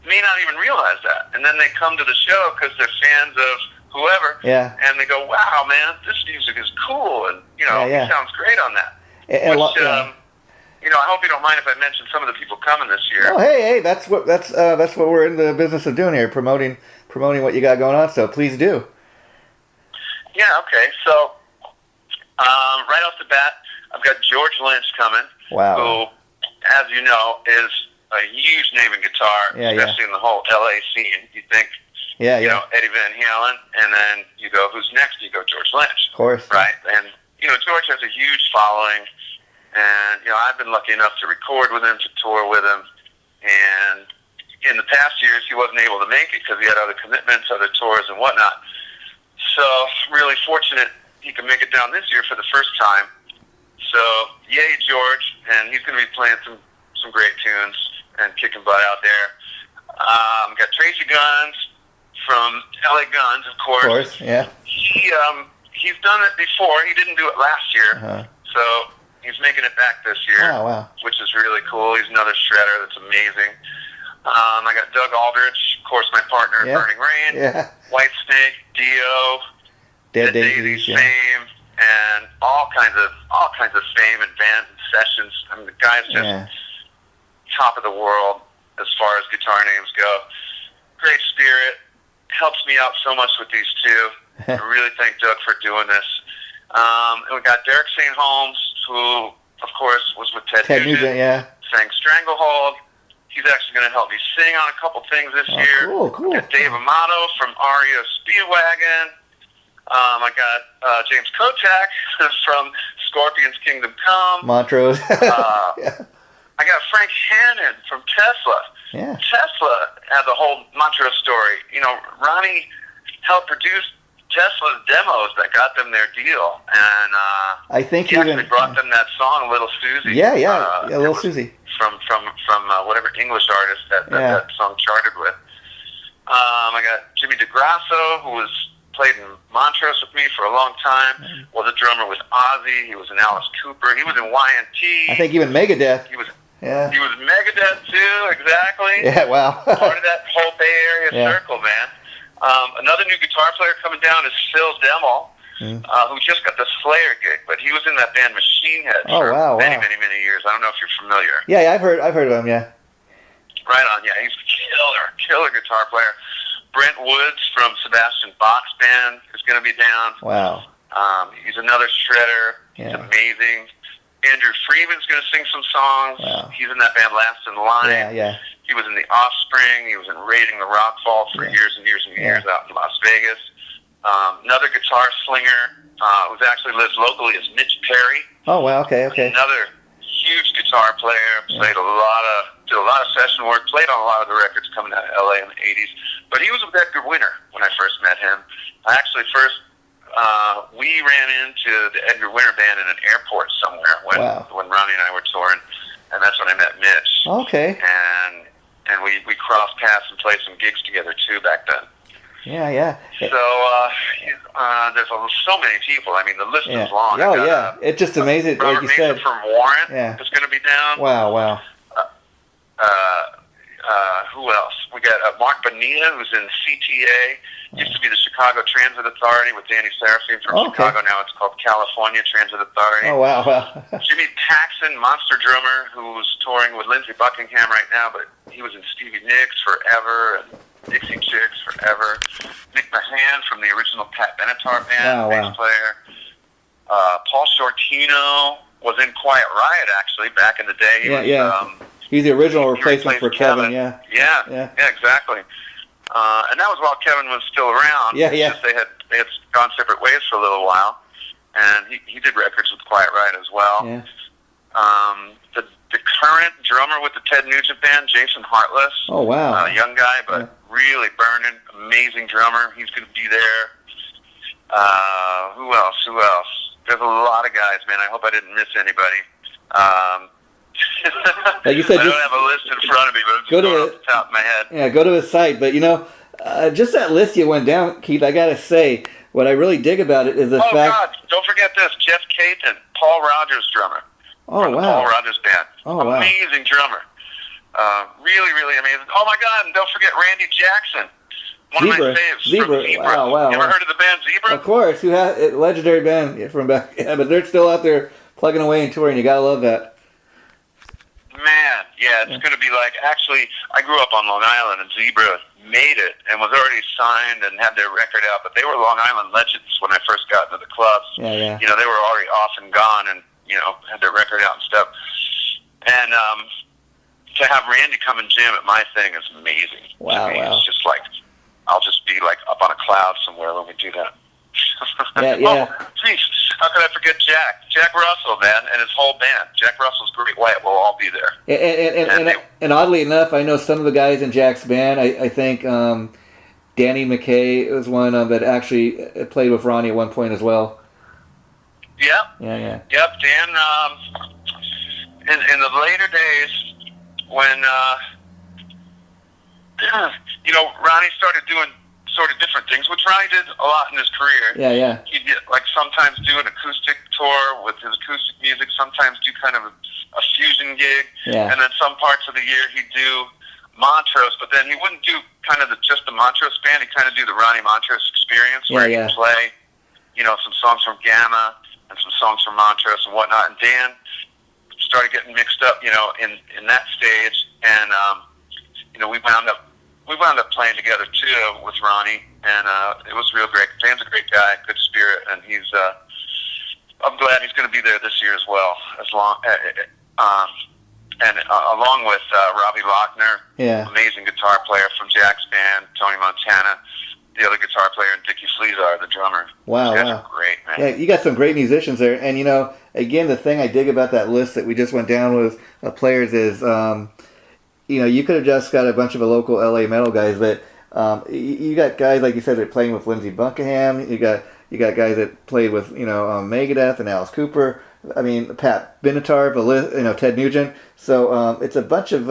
may not even realize that. And then they come to the show because they're fans of whoever, and they go, wow, man, this music is cool, and, he sounds great on that. I hope you don't mind if I mention some of the people coming this year. Oh, hey, that's what we're in the business of doing here, promoting what you got going on, so please do. Yeah, okay, so right off the bat, I've got George Lynch coming, wow, who, as you know, is a huge name in guitar, especially in the whole LA scene. You think, you know, Eddie Van Halen, and then you go, who's next? You go George Lynch. Of course. Right? And, you know, George has a huge following, and, you know, I've been lucky enough to record with him, to tour with him, and in the past years, he wasn't able to make it because he had other commitments, other tours and whatnot. So, really fortunate he could make it down this year for the first time. So, yay, George, and he's going to be playing some great tunes and kicking butt out there. Got Tracy Guns from LA Guns, of course. Of course, yeah. He's done it before. He didn't do it last year, so he's making it back this year, which is really cool. He's another shredder that's amazing. I got Doug Aldrich, of course, my partner in Burning Rain, White Snake, Dio, Dead Daisies fame, and all kinds of fame and bands and sessions. I mean, the guy's just top of the world as far as guitar names go. Great spirit, helps me out so much with these two. I really thank Doug for doing this. And we got Derek St. Holmes, who, of course, was with Ted Nugent, sang Stranglehold. He's actually going to help me sing on a couple things this year. Cool. Got Dave Amato from REO Speedwagon. I got James Kottak from Scorpions Kingdom Come. Montrose. I got Frank Hannon from Tesla. Tesla has a whole Montrose story. You know, Ronnie helped produce Tesla's demos that got them their deal, and I think he actually brought them that song, Little Susie. Little Susie. From whatever English artist that song charted with. I got Jimmy DeGrasso, who played in Montrose with me for a long time. Was a drummer with Ozzy. He was in Alice Cooper. He was in Y&T. I think even Megadeth. He was Megadeth too. Exactly. Yeah. Wow. Part of that whole Bay Area circle, man. Another new guitar player coming down is Phil Demmel, who just got the Slayer gig, but he was in that band Machine Head for many years. I don't know if you're familiar. Yeah, I've heard of him. Yeah. Right on. Yeah, he's a killer guitar player. Brent Woods from Sebastian Bach's band is going to be down. Wow. He's another shredder. He's amazing. Andrew Freeman's going to sing some songs. Wow. He's in that band Last in Line. He was in The Offspring. He was in Raiding the Rockfall for years and years and years out in Las Vegas. Another guitar slinger who actually lives locally is Mitch Perry. Oh, wow. Okay. Another huge guitar player. Did a lot of session work. Played on a lot of the records coming out of LA in the 80s. But he was with Edgar Winter when I first met him. We ran into the Edgar Winter band in an airport somewhere when Ronnie and I were touring, and that's when I met Mitch. Okay. And we crossed paths and played some gigs together too back then. Yeah. So there's so many people. I mean, the list is long. It's just amazing. Robert like you Mason said, from Warrant is going to be down. Wow. Who else? We got Mark Bonilla, who's in CTA. Used to be the Chicago Transit Authority with Danny Serafine from Chicago. Now it's called California Transit Authority. Oh, wow. Jimmy Paxson, monster drummer, who's touring with Lindsey Buckingham right now, but he was in Stevie Nicks forever and Dixie Chicks forever. Nick Mahan from the original Pat Benatar band, bass player. Paul Shortino was in Quiet Riot, actually, back in the day. He's the original replacement for Kevin. Yeah, exactly. And that was while Kevin was still around. It's just they had gone separate ways for a little while, and he did records with Quiet Riot as well. The current drummer with the Ted Nugent band, Jason Hartless. Oh, wow. Young guy, but really burning, amazing drummer. He's going to be there. Who else? There's a lot of guys, man. I hope I didn't miss anybody. Like you said, I don't have a list in front of me, but I'm just going off the top of my head. Yeah, go to his site. But, just that list you went down, Keith, I got to say, what I really dig about it is the fact... Oh, God, don't forget this. Jeff Caton, Paul Rogers' drummer. Oh, wow. Paul Rogers Band. Oh, wow. Amazing drummer. Really, really amazing. Oh, my God, and don't forget Randy Jackson. One of my faves. Zebra. Wow. You ever heard of the band Zebra? Of course. You have a legendary band from back... Yeah, but they're still out there plugging away and touring. You got to love that. Man, it's going to be like... Actually, I grew up on Long Island, and Zebra made it and was already signed and had their record out, but they were Long Island legends when I first got into the clubs. Yeah. They were already off and gone and, had their record out and stuff. And to have Randy come and jam at my thing is amazing. Wow, to me. wow. It's just like, I'll just be like up on a cloud somewhere when we do that. Yeah. Oh, geez, how could I forget Jack? Jack Russell, man, and his whole band. Jack Russell's Great White will all be there. And oddly enough, I know some of the guys in Jack's band. I think Danny McKay was one that actually played with Ronnie at one point as well. Yep. Yeah. Yep, Dan. In the later days, when Ronnie started doing sort of different things, which Ronnie did a lot in his career. Yeah. He'd like sometimes do an acoustic tour with his acoustic music, sometimes do kind of a fusion gig, and then some parts of the year he'd do Montrose, but then he wouldn't do kind of just the Montrose band. He'd kind of do the Ronnie Montrose experience, where he'd play, some songs from Gamma and some songs from Montrose and whatnot. And Dan started getting mixed up, in that stage, and we wound up playing together too with Ronnie, and it was real great. Dan's a great guy, good spirit, and I'm glad he's going to be there this year as well, along with Robbie Lochner, amazing guitar player from Jack's band, Tony Montana, the other guitar player, and Dickie Sleezar, the drummer. Wow, These guys are great, man. Yeah, you got some great musicians there, and again, the thing I dig about that list that we just went down with players is, you could have just got a bunch of local LA metal guys, but you got guys like you said that are playing with Lindsey Buckingham. You got guys that played with Megadeth and Alice Cooper. I mean, Pat Benatar, Ted Nugent. So it's a bunch of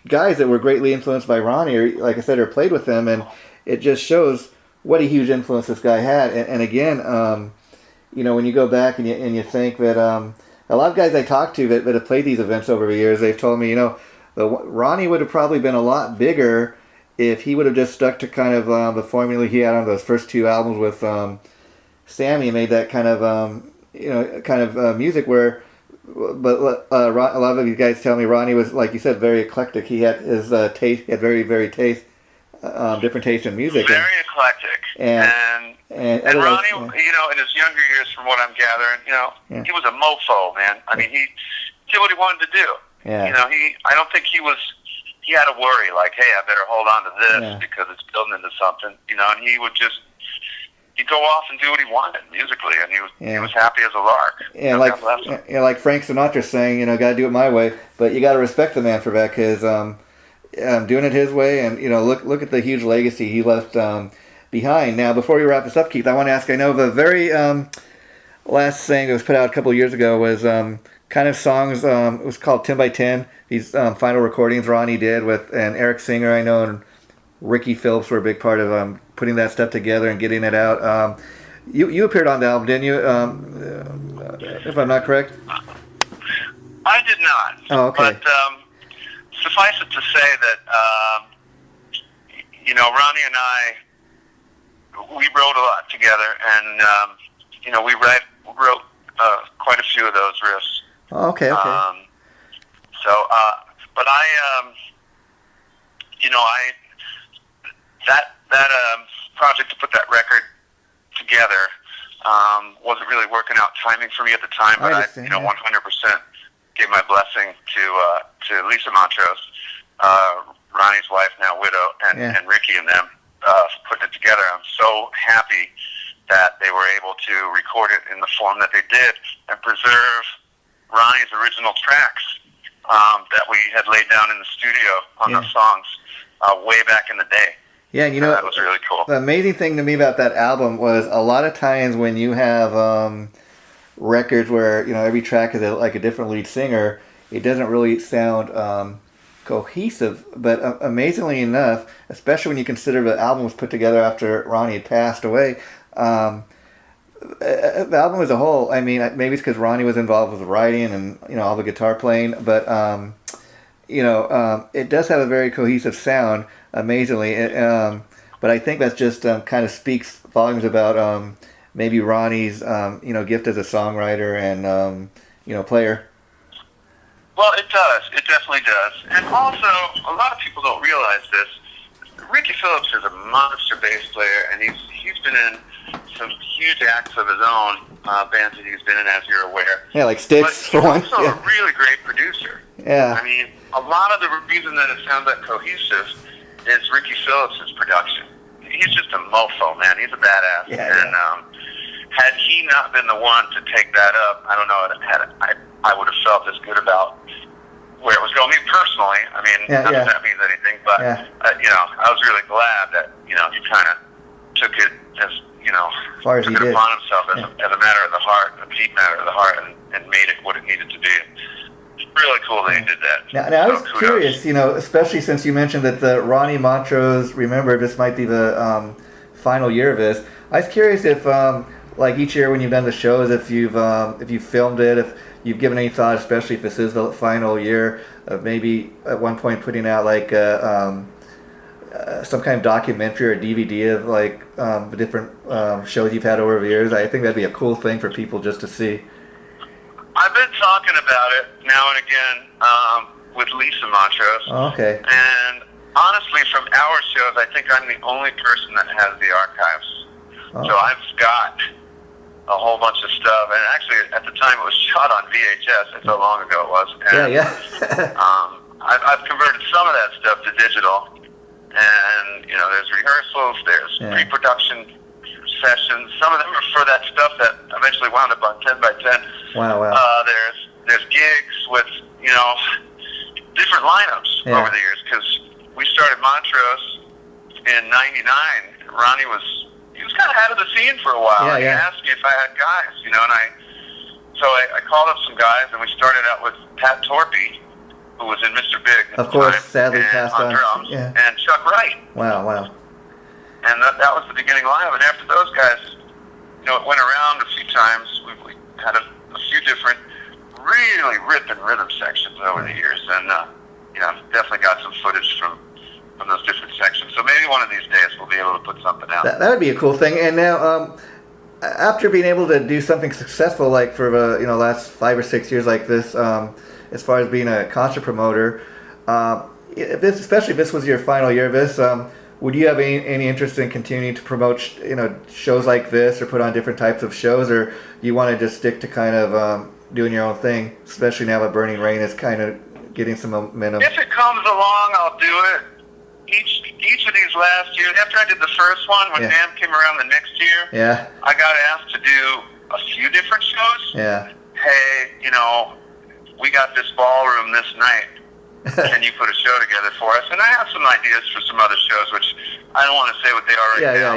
guys that were greatly influenced by Ronnie, or like I said, or played with him, and it just shows what a huge influence this guy had. And again, when you go back and you think that a lot of guys I talked to that have played these events over the years, they've told me, Ronnie would have probably been a lot bigger if he would have just stuck to kind of the formula he had on those first two albums with Sammy, and made that kind of music where. But a lot of you guys tell me Ronnie was, like you said, very eclectic. He had his taste. He had very, very different taste in music. Very eclectic. And Ronnie, in his younger years, from what I'm gathering, he was a mofo, man. I mean, he did what he wanted to do. Yeah. I don't think he had to worry, like, hey, I better hold on to this because it's building into something, and he'd go off and do what he wanted musically, and he was happy as a lark. Yeah, like Frank Sinatra saying, got to do it my way, but you got to respect the man for that, because doing it his way, and look at the huge legacy he left behind. Now, before we wrap this up, Keith, I want to ask. I know the very last thing that was put out a couple of years ago was kind of songs. It was called 10 by 10. These final recordings Ronnie did and Eric Singer, I know, and Ricky Phillips were a big part of putting that stuff together and getting it out. You appeared on the album, didn't you? If I'm not correct. I did not. Oh, okay. But suffice it to say that Ronnie and I, we wrote a lot together, and we wrote quite a few of those riffs. Oh, okay. But that project to put that record together wasn't really working out timing for me at the time. But I 100% gave my blessing to Lisa Montrose, Ronnie's wife, now widow, and Ricky and them putting it together. I'm so happy that they were able to record it in the form that they did and preserve Ronnie's original tracks that we had laid down in the studio on those songs way back in the day. Yeah, and that was really cool. The amazing thing to me about that album was a lot of times when you have records where every track is like a different lead singer, it doesn't really sound cohesive. But amazingly enough, especially when you consider the album was put together after Ronnie had passed away, the album as a whole, I mean, maybe it's because Ronnie was involved with the writing and all the guitar playing, but it does have a very cohesive sound, amazingly. But I think that just kind of speaks volumes about maybe Ronnie's gift as a songwriter and player. Well, it does. It definitely does. And also, a lot of people don't realize this. Ricky Phillips is a monster bass player, and he's been in some huge acts of his own, bands that he's been in, as you're aware. Yeah, like Styx, for one. He's also a really great producer. Yeah. I mean, a lot of the reason that it sounds that cohesive is Ricky Phillips' production. He's just a mofo, man. He's a badass. And had he not been the one to take that up, I don't know, I would have felt as good about where it was going. Me personally, I mean, not that that means anything, but, you know, I was really glad that, you know, he kind of took it as, you know, as far as took it upon himself as a matter of the heart, a deep matter of the heart, and made it what it needed to be. It's really cool that he did that. Now I was curious, you know, especially since you mentioned that the Ronnie Montrose, remember, this might be the final year of this. I was curious if, like each year when you've done the shows, if you've filmed it, if you've given any thought, especially if this is the final year, of maybe at one point putting out like some kind of documentary or DVD of like the different shows you've had over the years. I think that'd be a cool thing for people just to see. I've been talking about it now and again with Lisa Montrose. Oh, okay. And honestly, from our shows, I think I'm the only person that has the archives. Oh. So I've got a whole bunch of stuff, and actually at the time it was shot on VHS. That's how long ago it was. And, I've converted some of that stuff to digital, and you know, there's rehearsals, there's pre-production sessions. Some of them are for that stuff that eventually wound up on 10 by 10. Wow. There's gigs with, you know, different lineups over the years, because we started Montrose in '99. Ronnie was kind of out of the scene for a while. He asked me if I had guys, you know, and so I called up some guys, and we started out with Pat Torpy, who was in Mr. Big at of course, the time, sadly passed on drums, and Chuck Wright. Wow. And that was the beginning lineup. And after those guys, you know, it went around a few times. We had a few different really ripping rhythm sections over the years, and you know, definitely got some footage from those different sections. So maybe one of these days we'll be able to put something out. That would be a cool thing. And now, after being able to do something successful, like for the last 5 or 6 years like this, as far as being a concert promoter, especially if this was your final year of this, would you have any interest in continuing to promote shows like this, or put on different types of shows, or do you want to just stick to kind of doing your own thing, especially now that Burning Rain is kind of getting some momentum? If it comes along, I'll do it. Each of these last years, after I did the first one, when NAMM came around the next year, I got asked to do a few different shows. Hey, you know, we got this ballroom this night. Can you put a show together for us? And I have some ideas for some other shows, which I don't want to say what they are right now.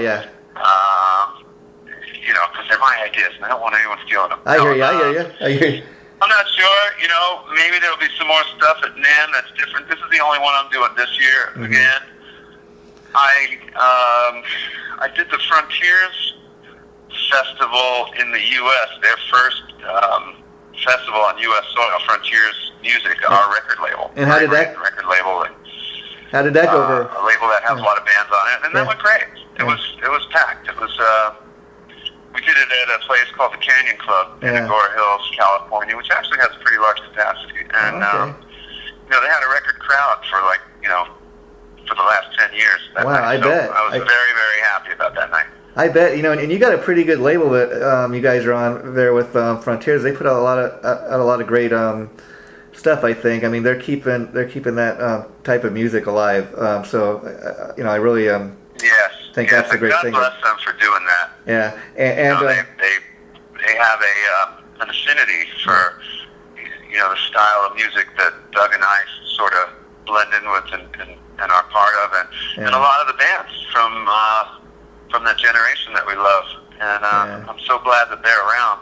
You know, because they're my ideas, and I don't want anyone stealing them. I hear you. I'm not sure. You know, maybe there'll be some more stuff at NAMM that's different. This is the only one I'm doing this year. Again, I did the Frontiers Festival in the U.S., their first festival on U.S. soil, Frontiers Music, our record label. And how did that record label? How did that go over? A label that has a lot of bands on it, and that went great. It was packed. It was. We did it at a place called the Canyon Club in Agora Hills, California, which actually has a pretty large capacity. And you know, they had a record crowd for for the last 10 years. I bet. I was very, very happy about that night. I bet, and you got a pretty good label that you guys are on there with Frontiers. They put out a lot of great stuff. I think. I mean, they're keeping that type of music alive. So I really think that's a great thing. God bless them for doing that. Yeah, and they have an affinity for the style of music that Doug and I sort of blend in with and are part of, and a lot of the bands from that generation that we love, and I'm so glad that they're around,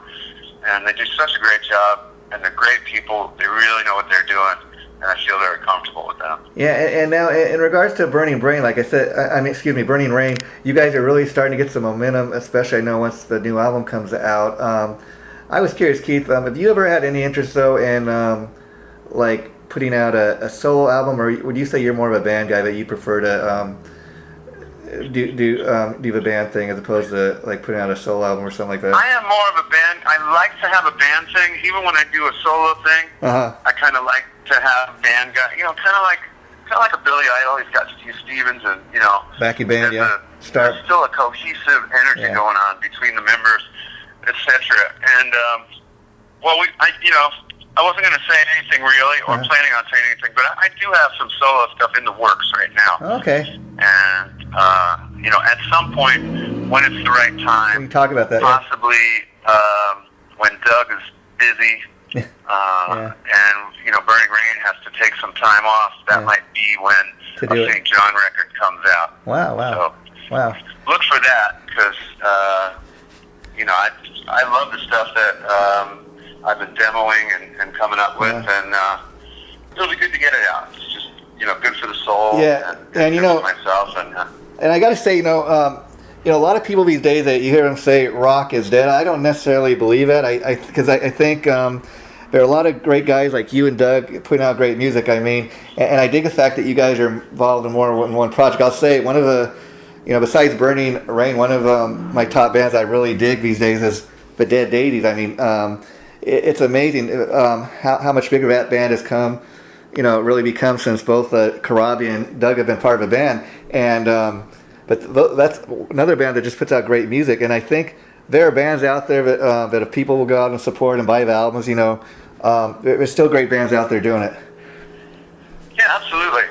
and they do such a great job, and they're great people. They really know what they're doing, and I feel very comfortable with them. Yeah, and now in regards to Burning Rain, like I said, Burning Rain, you guys are really starting to get some momentum, especially I know once the new album comes out. I was curious, Keith, have you ever had any interest though in like putting out a solo album, or would you say you're more of a band guy, that you prefer to do the band thing as opposed to like putting out a solo album or something like that? I am more of a band. I like to have a band thing, even when I do a solo thing. I kind of like to have a band guy, kind of like a Billy Idol. He's got Steve Stevens, and Backy band, there's still a cohesive energy going on between the members, etc. And I wasn't going to say anything really, or planning on saying anything, but I do have some solo stuff in the works right now. Okay. And, at some point, when it's the right time, we can talk about that. Possibly when Doug is busy, and, Burning Rain has to take some time off, that might be when a St. John record comes out. Wow. So, look for that, because, I love the stuff that I've been demoing and coming up with, and it'll be good to get it out. It's just, good for the soul. Yeah, and for myself. And I got to say, a lot of people these days that you hear them say rock is dead. I don't necessarily believe it. Because I think there are a lot of great guys like you and Doug putting out great music. I mean, and I dig the fact that you guys are involved in more than one project. I'll say one of the, besides Burning Rain, one of my top bands I really dig these days is the Dead Daisies. I mean, it's amazing how much bigger that band has come. Really become since both Karabi and Doug have been part of a band, and but that's another band that just puts out great music. And I think there are bands out there that if people will go out and support and buy the albums, there's still great bands out there doing it. Yeah, absolutely.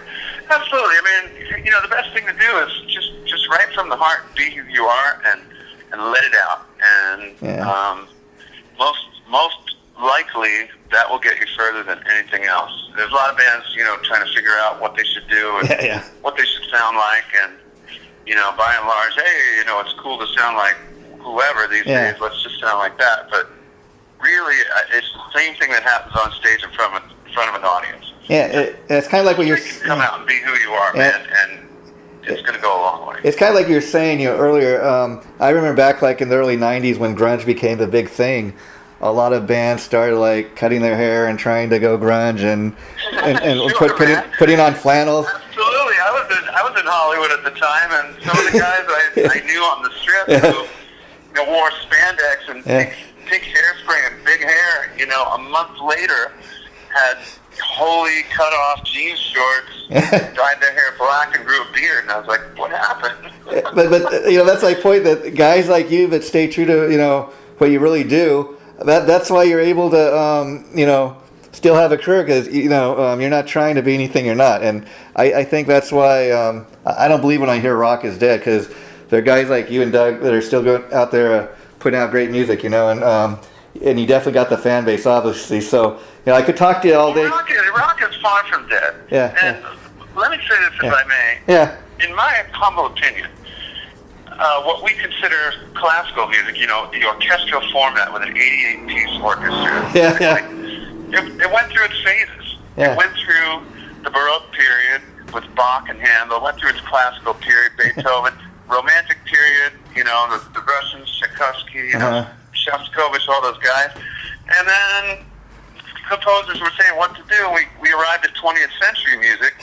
I mean, the best thing to do is just write from the heart, be who you are, and let it out. And most likely that will get you further than anything else. There's a lot of bands, trying to figure out what they should do and what they should sound like, and by and large, hey, it's cool to sound like whoever these days. Let's just sound like that. But really, it's the same thing that happens on stage in front of an audience. Yeah, it's kind of like what you're come out and be who you are, man, and it's going to go a long way. It's kind of like you were saying, earlier. I remember back like in the early '90s when grunge became the big thing. A lot of bands started like cutting their hair and trying to go grunge and putting on flannels. Absolutely, I was in Hollywood at the time, and some of the guys I knew on the strip who wore spandex and pink hairspray and big hair. A month later had wholly cut off jean shorts, dyed their hair black, and grew a beard. And I was like, what happened? but that's my point, that guys like you that stay true to what you really do. That's why you're able to, still have a career, because, you're not trying to be anything you're not. And I think that's why I don't believe when I hear rock is dead, because there are guys like you and Doug that are still going out there putting out great music, and you definitely got the fan base, obviously. So, I could talk to you all day. Rock is far from dead. Yeah. And let me say this, if I may. Yeah. In my humble opinion, what we consider classical music, the orchestral format with an 88-piece orchestra. It went through its phases. Yeah. It went through the Baroque period with Bach and Handel, went through its classical period, Beethoven, Romantic period, the Russians, Tchaikovsky, Shostakovich, all those guys. And then composers were saying what to do. We arrived at 20th century music,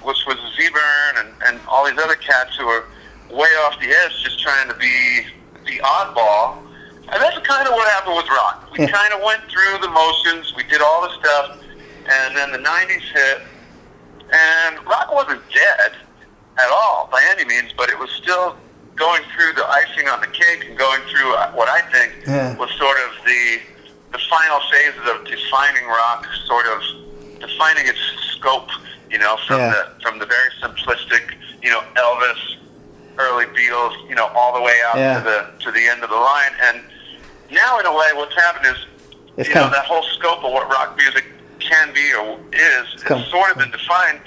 which was Zebern and all these other cats who were way off the edge, just trying to be the oddball. And that's kind of what happened with rock. We kind of went through the motions, we did all the stuff, and then the 90s hit, and rock wasn't dead at all by any means, but it was still going through the icing on the cake and going through what I think was sort of the final phases of defining rock, sort of defining its scope, from the very simplistic, Elvis, early Beatles, all the way out to the end of the line. And now, in a way, what's happened is, that whole scope of what rock music can be or has sort of been defined.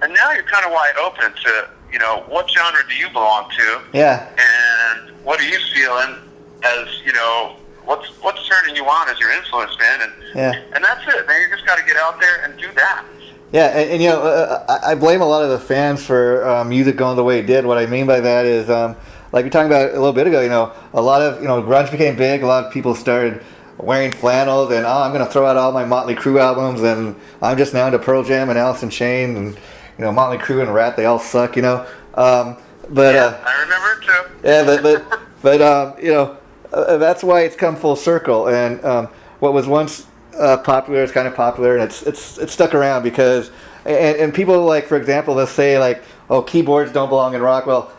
And now you're kind of wide open to, what genre do you belong to? Yeah. And what are you feeling as, what's turning you on as your influence, man? And that's it, man. You just got to get out there and do that. Yeah, and I blame a lot of the fans for music going the way it did. What I mean by that is, like we were talking about a little bit ago, a lot of, grunge became big. A lot of people started wearing flannels, and I'm going to throw out all my Motley Crue albums, and I'm just now into Pearl Jam and Alice in Chains, and Motley Crue and Rat, they all suck, But I remember it too. Yeah, but that's why it's come full circle, and what was once popular is kind of popular, and it's stuck around because, and people, like, for example, they'll say like, oh, keyboards don't belong in rock. Well,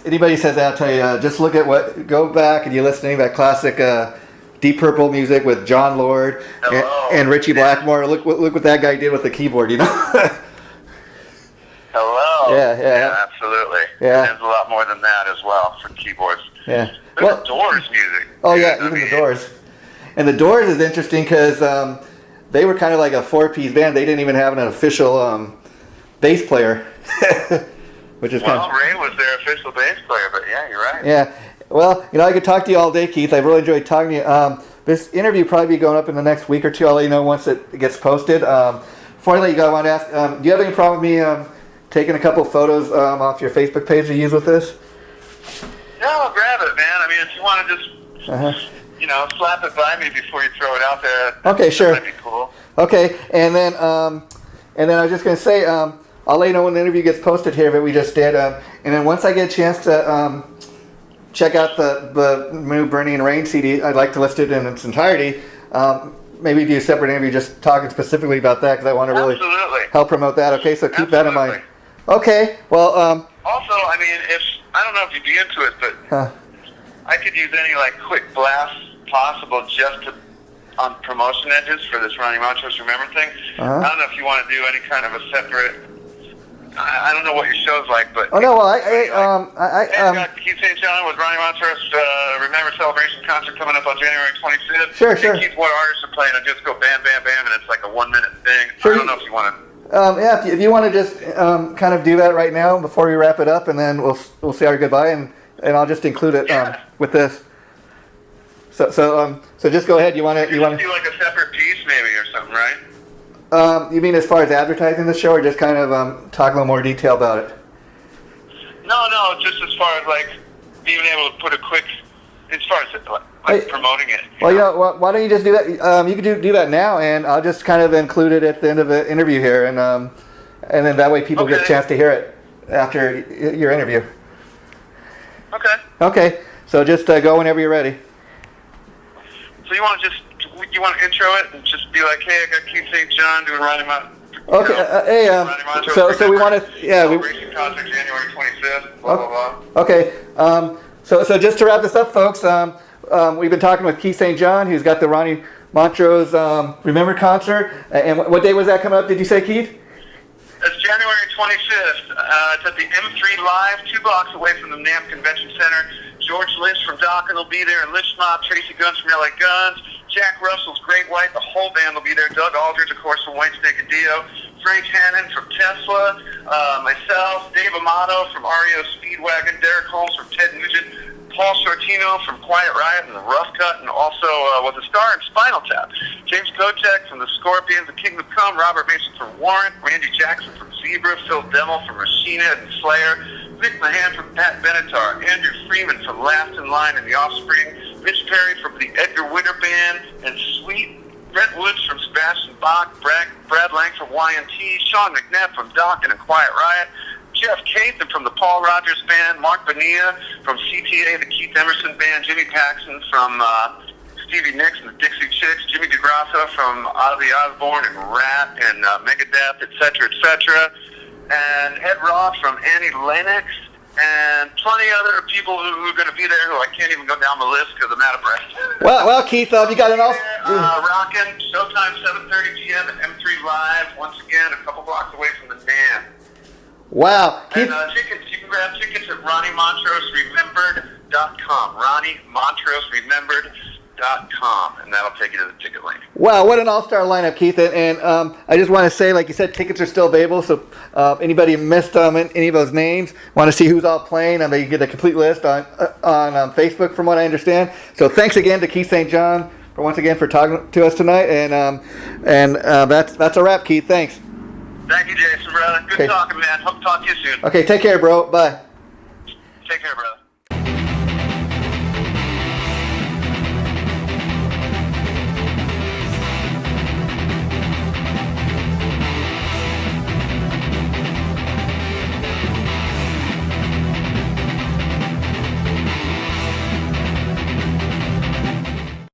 anybody says that, I'll tell you, just go back and you listen to that classic Deep Purple music with John Lord and Richie Blackmore. Look what that guy did with the keyboard, you know. Hello. Yeah, absolutely. Yeah. There's a lot more than that as well for keyboards. Yeah. There's the Doors music. Oh, yeah, even the Doors. And the Doors is interesting because they were kind of like a 4-piece band. They didn't even have an official bass player, which is kind of... Well, Ray was their official bass player, but yeah, you're right. Yeah. Well, you know, I could talk to you all day, Keith. I've really enjoyed talking to you. This interview will probably be going up in the next week or two. I'll let you know once it gets posted. Before I let you go, I want to ask, do you have any problem with me taking a couple photos off your Facebook page to use with this? No, I'll grab it, man. I mean, if you want to just, you know, slap it by me before you throw it out there. Okay, sure. That'd be cool. Okay, and then I was just going to say, I'll let you know when the interview gets posted here that we just did. And then once I get a chance to check out the new Burning Rain CD, I'd like to list it in its entirety. Maybe do a separate interview just talking specifically about that because I want to really help promote that. Okay, so keep that in mind. Okay, well... also, I mean, I don't know if you'd be into it, but I could use any, like, quick blasts possible just on promotion edges for this Ronnie Montrose Remember thing. I don't know if you want to do any kind of a separate... I don't know what your show's like, but... Oh, no, well, got Keith St. John with Ronnie Montrose Remember Celebration concert coming up on January 25th. Sure. Keith, what artists are playing, and just go bam, bam, bam, and it's like a 1-minute thing. Sure. I don't know if you want to... yeah, if you want to just kind of do that right now before we wrap it up, and then we'll say our goodbye, and I'll just include it with this. So just go ahead. You want to do like a separate piece maybe or something, right? You mean as far as advertising the show, or just kind of talk a little more detail about it? No, just as far as like being able to put a quick, as far as promoting it. Well, you know, why don't you just do that? You can do that now, and I'll just kind of include it at the end of the interview here, and then that way people get a chance to hear it after your interview. Okay. Okay. So just go whenever you're ready. So you want to intro it and just be like, hey, I got Keith St. John doing Ronnie Montrose. Okay. Ronnie Montrose. So we want to celebration concert January 25th. Blah blah blah. Okay. So just to wrap this up, folks, we've been talking with Keith St. John, who's got the Ronnie Montrose Remember concert. And what day was that coming up? Did you say, Keith? It's January 25th. It's at the M3 Live, 2 blocks away from the NAMP Convention Center. George Lynch from Dokken will be there, and Lynch Mob, Tracy Guns from LA Guns, Jack Russell's Great White, the whole band will be there. Doug Aldrich, of course, from Whitesnake and Dio. Frank Hannon from Tesla. Myself, Dave Amato from REO Speedwagon. Derek Holmes from Ted Nugent. Paul Sortino from Quiet Riot and the Rough Cut, and also was a star in Spinal Tap. James Kottak from the Scorpions, The Kingdom Come. Robert Mason from Warrant. Randy Jackson from Zebra. Phil Demmel from Machina and Slayer. Vic Mahan from Pat Benatar. Andrew Freeman from Last in Line and The Offspring. Mitch Perry from the Edgar Winter Band. And Sweet Brent Woods from Sebastian Bach. Brad Lang from Y&T. Sean McNabb from Dokken and Quiet Riot. Jeff Cathan from the Paul Rogers Band, Mark Bonilla from CTA, the Keith Emerson Band, Jimmy Paxson from Stevie Nicks and the Dixie Chicks, Jimmy DeGrasso from Ozzy Osbourne and Rat and Megadeth, etc., and Ed Roth from Annie Lennox, and plenty other people who are going to be there who I can't even go down the list because I'm out of breath. Well, Keith, you got an all... Rockin', showtime 7:30 p.m. at M3 Live, once again, a couple blocks away from the NAMP. Wow. And tickets, you can grab tickets at RonnieMontroseRemembered.com. RonnieMontroseRemembered.com. And that'll take you to the ticket link. Wow, what an all-star lineup, Keith. And I just want to say, like you said, tickets are still available. So anybody missed any of those names, want to see who's all playing, and they get a complete list on Facebook, from what I understand. So thanks again to Keith St. John for talking to us tonight. And that's a wrap, Keith. Thanks. Thank you, Jason, brother. Good talking, man. Hope to talk to you soon. Okay, take care, bro. Bye. Take care, brother.